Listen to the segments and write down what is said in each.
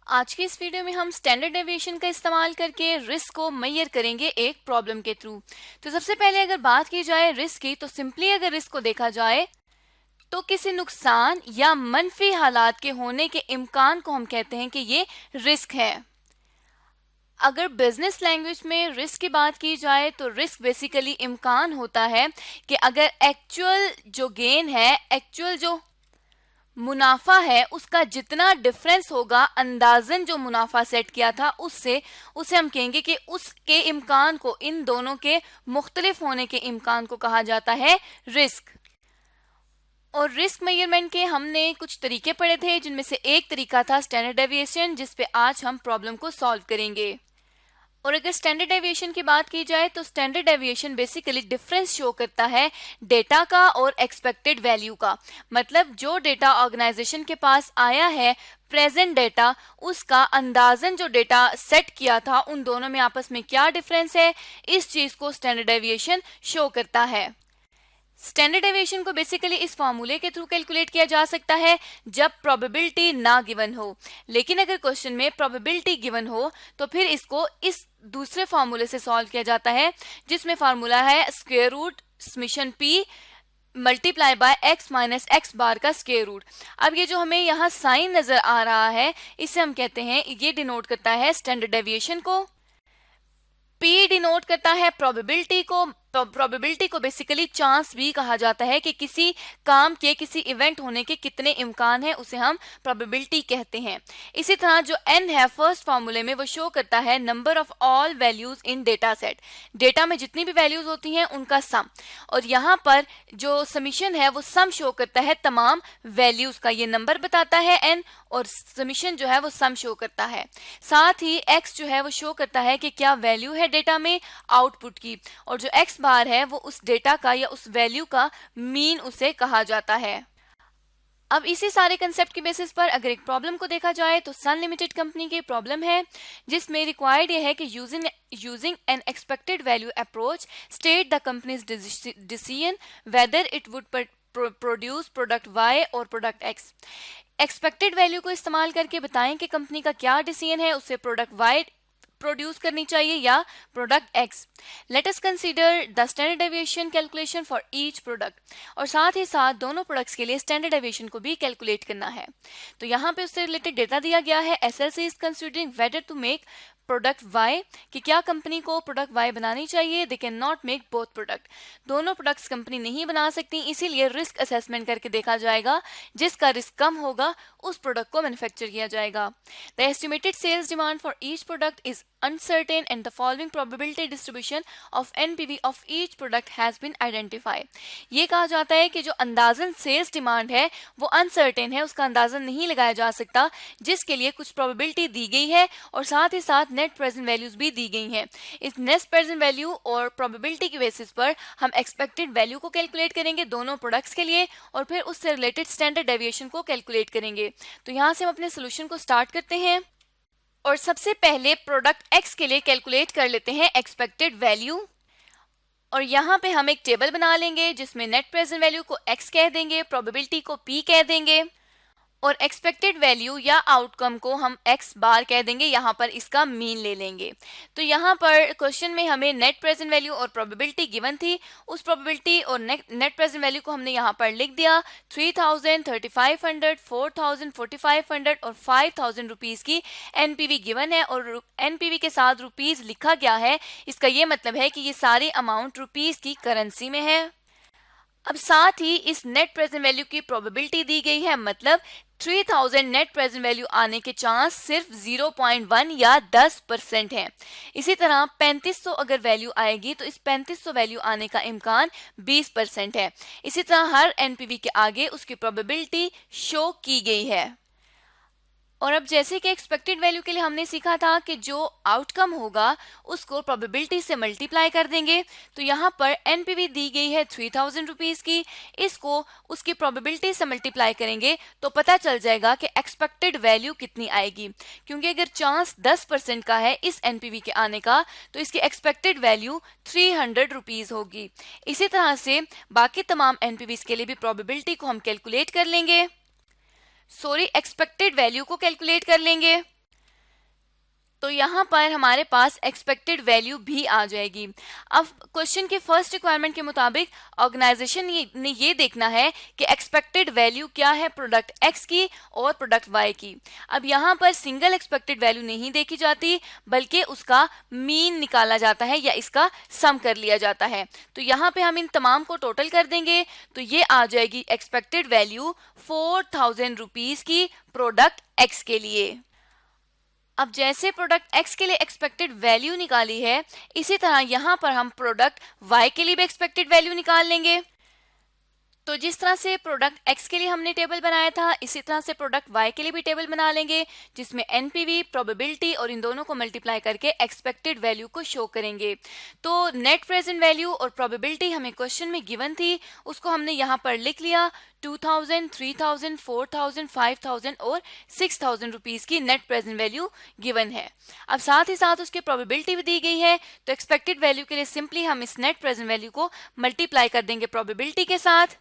आज की इस वीडियो में हम स्टैंडर्ड डेविएशन का इस्तेमाल करके रिस्क को मेजर करेंगे एक प्रॉब्लम के थ्रू। तो सबसे पहले अगर बात की जाए रिस्क की, तो सिंपली अगर रिस्क को देखा जाए तो किसी नुकसान या मनफी हालात के होने के इम्कान को हम कहते हैं कि ये रिस्क है। अगर बिजनेस लैंग्वेज में रिस्क की बात की जाए तो रिस्क बेसिकली इम्कान होता है कि अगर एक्चुअल जो गेन है, एक्चुअल जो मुनाफा है, उसका जितना डिफरेंस होगा अंदाजन जो मुनाफा सेट किया था उससे, उसे हम कहेंगे कि उसके इम्कान को, इन दोनों के मुख्तलिफ होने के इम्कान को कहा जाता है रिस्क। और रिस्क मेजरमेंट के हमने कुछ तरीके पढ़े थे, जिनमें से एक तरीका था स्टैंडर्ड डेविएशन, जिस पे आज हम प्रॉब्लम को सॉल्व करेंगे। और अगर स्टैंडर्ड डेविएशन की बात की जाए तो standard deviation basically difference show करता है डेटा का और एक्सपेक्टेड वैल्यू का। मतलब जो डेटा ऑर्गेनाइजेशन के पास आया है, प्रेजेंट डेटा, उसका अंदाजन जो डेटा सेट किया था, उन दोनों में आपस में क्या डिफरेंस है, इस चीज को स्टैंडर्ड डेविएशन शो करता है। स्टैंडर्ड डेविएशन को बेसिकली इस फॉर्मूले के थ्रू कैलकुलेट किया जा सकता है जब प्रोबेबिलिटी ना गिवन हो। लेकिन अगर क्वेश्चन में प्रोबेबिलिटी गिवन हो तो फिर इसको इस दूसरे फॉर्मूले से सॉल्व किया जाता है, जिसमें फॉर्मूला है square root summation P multiply by X minus X bar का स्क्वायर रूट। अब ये जो हमें यहाँ साइन नजर आ रहा है, इसे हम कहते हैं, ये डिनोट करता है स्टैंडर्ड डेविएशन को। P डिनोट करता है प्रोबेबिलिटी को। प्रोबेबिलिटी को बेसिकली चांस भी कहा जाता है कि किसी काम के, किसी इवेंट होने के कितने इम्कान है, उसे हम प्रोबेबिलिटी कहते हैं। इसी तरह जो n है फर्स्ट फॉर्मूले में, वो शो करता है number of all values in data set. Data में जितनी भी वैल्यूज होती हैं उनका सम, और यहाँ पर जो समीशन है वो सम शो करता है तमाम वैल्यूज का। ये नंबर बताता है n, और समीशन जो है वो सम शो करता है। साथ ही x जो है वो शो करता है कि क्या वैल्यू है डेटा में आउटपुट की, और जो x बार है वो उस डेटा का या उस वैल्यू का मीन उसे कहा जाता है। अब इसी सारे कंसेप्ट की बेसिस पर अगर एक प्रॉब्लम को देखा जाए तो सन लिमिटेड कंपनी की प्रॉब्लम है, जिसमें रिक्वायर्ड ये है कि using N expected value approach state the companies decision whether it would produce product Y और प्रोडक्ट X। एक्सपेक्टेड वैल्यू को इस्तेमाल करके बताएं कि कंपनी का क्या डिसीजन है, उसे प्रोडक्ट Y प्रोड्यूस करनी चाहिए या product X। Let us consider the standard deviation calculation for each product, और साथ ही साथ दोनों प्रोडक्ट्स के लिए स्टैंडर्ड डेविएशन को भी कैलकुलेट करना है। तो यहाँ पे उससे रिलेटेड डेटा दिया गया है। SLC is considering whether to make product Y, कि क्या कंपनी को प्रोडक्ट Y बनानी चाहिए। They can not make both product, दोनों प्रोडक्ट्स कंपनी नहीं बना सकती, इसीलिए रिस्क असेसमेंट करके देखा जाएगा, जिसका रिस्क कम होगा उस प्रोडक्ट को मैन्युफैक्चर किया जाएगा। The estimated sales demand for each product is uncertain and the following probability distribution of NPV of each product has been identified। ये कहा जाता है कि जो अंदाजन सेल्स डिमांड है वो अनसर्टेन है, उसका अंदाजन नहीं लगाया जा सकता, जिसके लिए कुछ प्रोबेबिलिटी दी गई है और साथ ही साथ नेट प्रेजेंट वैल्यूज भी दी गई हैं। इस नेट प्रेजेंट वैल्यू और प्रोबेबिलिटी की बेसिस पर हम एक्सपेक्टेड वैल्यू को कैलकुलेट करेंगे दोनों प्रोडक्ट्स के लिए, और फिर उससे रिलेटेड स्टैंडर्ड डेविएशन को कैलकुलेट करेंगे। तो यहाँ से हम अपने सोल्यूशन को स्टार्ट करते हैं, और सबसे पहले प्रोडक्ट X के लिए कैलकुलेट कर लेते हैं एक्सपेक्टेड वैल्यू। और यहाँ पे हम एक टेबल बना लेंगे जिसमें नेट प्रेजेंट वैल्यू को X कह देंगे, प्रोबेबिलिटी को P कह देंगे, और एक्सपेक्टेड वैल्यू या आउटकम को हम X बार कह देंगे। यहाँ पर इसका मीन ले लेंगे। तो यहाँ पर क्वेश्चन में हमें नेट प्रेजेंट वैल्यू और प्रोबेबिलिटी गिवन थी, उस प्रोबेबिलिटी और नेट प्रेजेंट वैल्यू को हमने यहाँ पर लिख दिया। 3000, 3500, 4000, 4500 और 5000 रुपीज की NPV गिवन है, और NPV के साथ रुपीज लिखा गया है। इसका ये मतलब है कि ये सारी अमाउंट रुपीज की करेंसी में है। अब साथ ही इस नेट प्रेजेंट वैल्यू की प्रोबेबिलिटी दी गई है, मतलब 3000 नेट प्रेजेंट वैल्यू आने के चांस सिर्फ 0.1 या 10% है। इसी तरह 3500 अगर वैल्यू आएगी तो इस 3500 वैल्यू आने का इम्कान 20% है। इसी तरह हर NPV के आगे उसकी प्रोबेबिलिटी शो की गई है। और अब जैसे कि एक्सपेक्टेड वैल्यू के लिए हमने सीखा था कि जो आउटकम होगा उसको प्रोबेबिलिटी से मल्टीप्लाई कर देंगे। तो यहाँ पर NPV दी गई है 3000 रुपीज की, इसको उसकी प्रोबेबिलिटी से मल्टीप्लाई करेंगे तो पता चल जाएगा कि एक्सपेक्टेड वैल्यू कितनी आएगी। क्योंकि अगर चांस 10% का है इस NPV के आने का, तो इसकी एक्सपेक्टेड वैल्यू 300 रुपीज होगी। इसी तरह से बाकी तमाम NPVs के लिए भी प्रोबेबिलिटी को हम कैलकुलेट कर लेंगे, एक्सपेक्टेड वैल्यू को कैलकुलेट कर लेंगे। तो यहाँ पर हमारे पास एक्सपेक्टेड वैल्यू भी आ जाएगी। अब क्वेश्चन के फर्स्ट रिक्वायरमेंट के मुताबिक ऑर्गेनाइजेशन ने ये देखना है कि एक्सपेक्टेड वैल्यू क्या है प्रोडक्ट एक्स की और प्रोडक्ट वाई की। अब यहाँ पर सिंगल एक्सपेक्टेड वैल्यू नहीं देखी जाती, बल्कि उसका मीन निकाला जाता है या इसका सम कर लिया जाता है। तो यहाँ पे हम इन तमाम को टोटल कर देंगे तो ये आ जाएगी एक्सपेक्टेड वैल्यू 4000 रुपीज की प्रोडक्ट एक्स के लिए। अब जैसे प्रोडक्ट एक्स के लिए एक्सपेक्टेड वैल्यू निकाली है, इसी तरह यहाँ पर हम प्रोडक्ट वाई के लिए भी एक्सपेक्टेड वैल्यू निकाल लेंगे। तो जिस तरह से प्रोडक्ट एक्स के लिए हमने टेबल बनाया था, इसी तरह से प्रोडक्ट वाई के लिए भी टेबल बना लेंगे, जिसमें एनपीवी, प्रोबेबिलिटी और इन दोनों को मल्टीप्लाई करके एक्सपेक्टेड वैल्यू को शो करेंगे। तो नेट प्रेजेंट वैल्यू और प्रोबेबिलिटी हमें क्वेश्चन में गिवन थी, उसको हमने यहाँ पर लिख लिया। 2000, 3000, 4000, 5000 और 6000 रुपीज की नेट प्रेजेंट वैल्यू गिवन है। अब साथ ही साथ उसकी प्रोबेबिलिटी भी दी गई है, तो एक्सपेक्टेड वैल्यू के लिए सिंपली हम इस नेट प्रेजेंट वैल्यू को मल्टीप्लाई कर देंगे प्रोबेबिलिटी के साथ।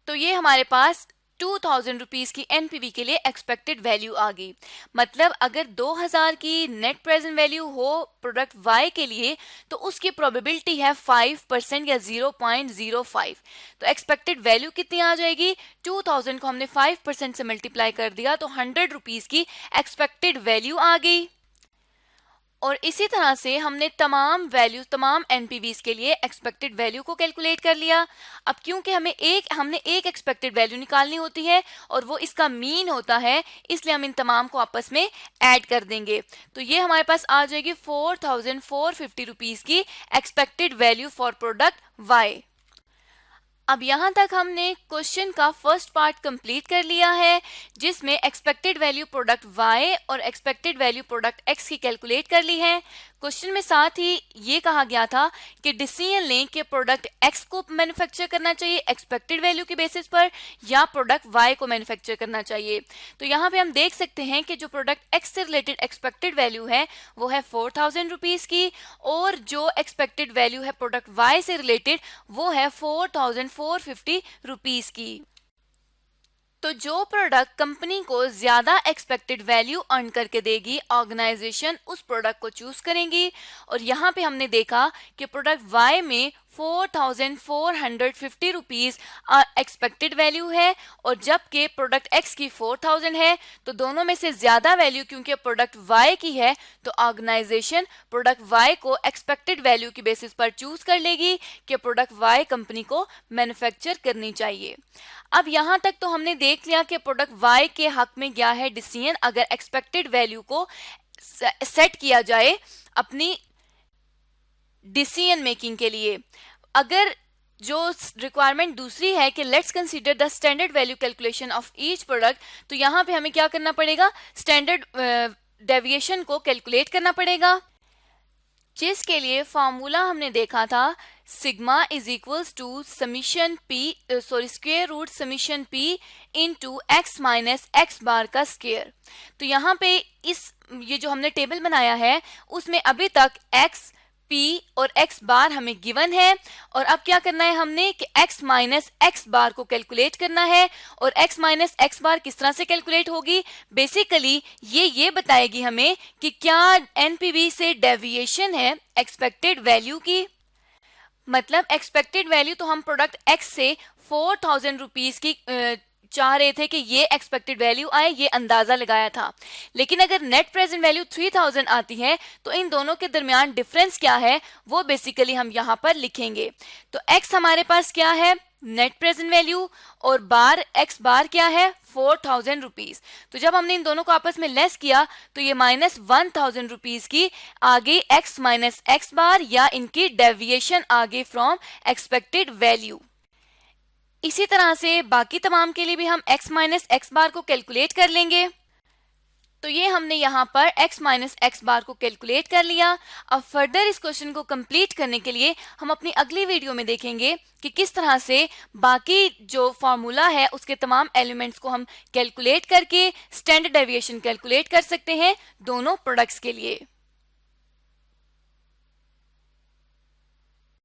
तो ये हमारे पास 2000 रुपीज की एनपीवी के लिए एक्सपेक्टेड वैल्यू आ गई। मतलब अगर 2000 की नेट प्रेजेंट वैल्यू हो प्रोडक्ट वाई के लिए, तो उसकी प्रोबेबिलिटी है 5% या 0.05। तो एक्सपेक्टेड वैल्यू कितनी आ जाएगी? 2000 को हमने 5% से मल्टीप्लाई कर दिया तो 100 रुपीज की एक्सपेक्टेड वैल्यू आ गई। और इसी तरह से हमने तमाम वैल्यूज, तमाम एनपीवीज के लिए एक्सपेक्टेड वैल्यू को कैलकुलेट कर लिया। अब क्योंकि हमने एक एक्सपेक्टेड वैल्यू निकालनी होती है और वो इसका मीन होता है, इसलिए हम इन तमाम को आपस में ऐड कर देंगे। तो ये हमारे पास आ जाएगी 4450 रुपीज की expected value for product Y. अब यहाँ तक हमने क्वेश्चन का फर्स्ट पार्ट कंप्लीट कर लिया है, जिसमें एक्सपेक्टेड वैल्यू प्रोडक्ट वाई और एक्सपेक्टेड वैल्यू प्रोडक्ट एक्स की कैलकुलेट कर ली है। क्वेश्चन में साथ ही ये कहा गया था कि डिसीजन लें कि प्रोडक्ट एक्स को मैन्युफैक्चर करना चाहिए एक्सपेक्टेड वैल्यू के बेसिस पर या प्रोडक्ट वाई को मैन्युफैक्चर करना चाहिए। तो यहाँ पे हम देख सकते हैं कि जो प्रोडक्ट एक्स से रिलेटेड एक्सपेक्टेड वैल्यू है वो है 4000 रुपीज की, और जो एक्सपेक्टेड वैल्यू है प्रोडक्ट वाई से रिलेटेड वो है 4450 रुपीज की। तो जो प्रोडक्ट कंपनी को ज्यादा एक्सपेक्टेड वैल्यू अर्न करके देगी, ऑर्गेनाइजेशन उस प्रोडक्ट को चूज करेंगी। और यहाँ पे हमने देखा कि प्रोडक्ट वाई में 4450 रुपीज एक्सपेक्टेड वैल्यू है, और जबकि प्रोडक्ट एक्स की 4000 है। तो दोनों में से ज्यादा वैल्यू क्योंकि प्रोडक्ट वाई की है, तो ऑर्गेनाइजेशन प्रोडक्ट वाई को एक्सपेक्टेड वैल्यू की बेसिस पर चूज कर लेगी कि प्रोडक्ट वाई कंपनी को मैन्युफैक्चर करनी चाहिए। अब यहाँ तक तो हमने देख लिया कि प्रोडक्ट वाई के हक में क्या है डिसीजन अगर एक्सपेक्टेड वैल्यू को सेट किया जाए अपनी डिसीजन मेकिंग के लिए। अगर जो रिक्वायरमेंट दूसरी है कि let's consider the standard value calculation of each product, तो यहाँ पे हमें क्या करना पड़ेगा? स्टैंडर्ड डेविएशन को कैलकुलेट करना पड़ेगा, जिसके लिए फॉर्मूला हमने देखा था sigma is equals to summation P square root summation P into X minus X bar का स्क्वायर। तो यहाँ पे ये जो हमने टेबल बनाया है उसमें अभी तक एक्स, पी और एक्स बार हमें गिवन है, और अब क्या करना है हमने कि एक्स माइनस एक्स बार को कैलकुलेट करना है। और एक्स माइनस एक्स बार किस तरह से कैलकुलेट होगी? बेसिकली ये बताएगी हमें कि क्या एनपीवी से डेविएशन है एक्सपेक्टेड वैल्यू की। मतलब एक्सपेक्टेड वैल्यू तो हम प्रोडक्ट एक्स से 4000 रुपीज की चाह रहे थे कि ये एक्सपेक्टेड वैल्यू आए, ये अंदाजा लगाया था। लेकिन अगर नेट प्रेजेंट वैल्यू 3000 आती है तो इन दोनों के दरमियान डिफरेंस क्या है वो बेसिकली हम यहाँ पर लिखेंगे। तो एक्स हमारे पास क्या है? नेट प्रेजेंट वैल्यू, और बार एक्स बार क्या है? 4000 रुपीज। तो जब हमने इन दोनों को आपस में लेस किया तो ये -1000 रुपीज की आगे एक्स माइनस एक्स बार या इनकी डेविएशन आगे फ्रॉम एक्सपेक्टेड वैल्यू। इसी तरह से बाकी तमाम के लिए भी हम x माइनस एक्स बार को कैलकुलेट कर लेंगे। तो ये हमने यहाँ पर x माइनस एक्स बार को कैलकुलेट कर लिया। अब फर्दर इस क्वेश्चन को कंप्लीट करने के लिए हम अपनी अगली वीडियो में देखेंगे कि किस तरह से बाकी जो फॉर्मूला है उसके तमाम एलिमेंट्स को हम कैलकुलेट करके स्टैंडर्ड डेविएशन कैलकुलेट कर सकते हैं दोनों प्रोडक्ट्स के लिए।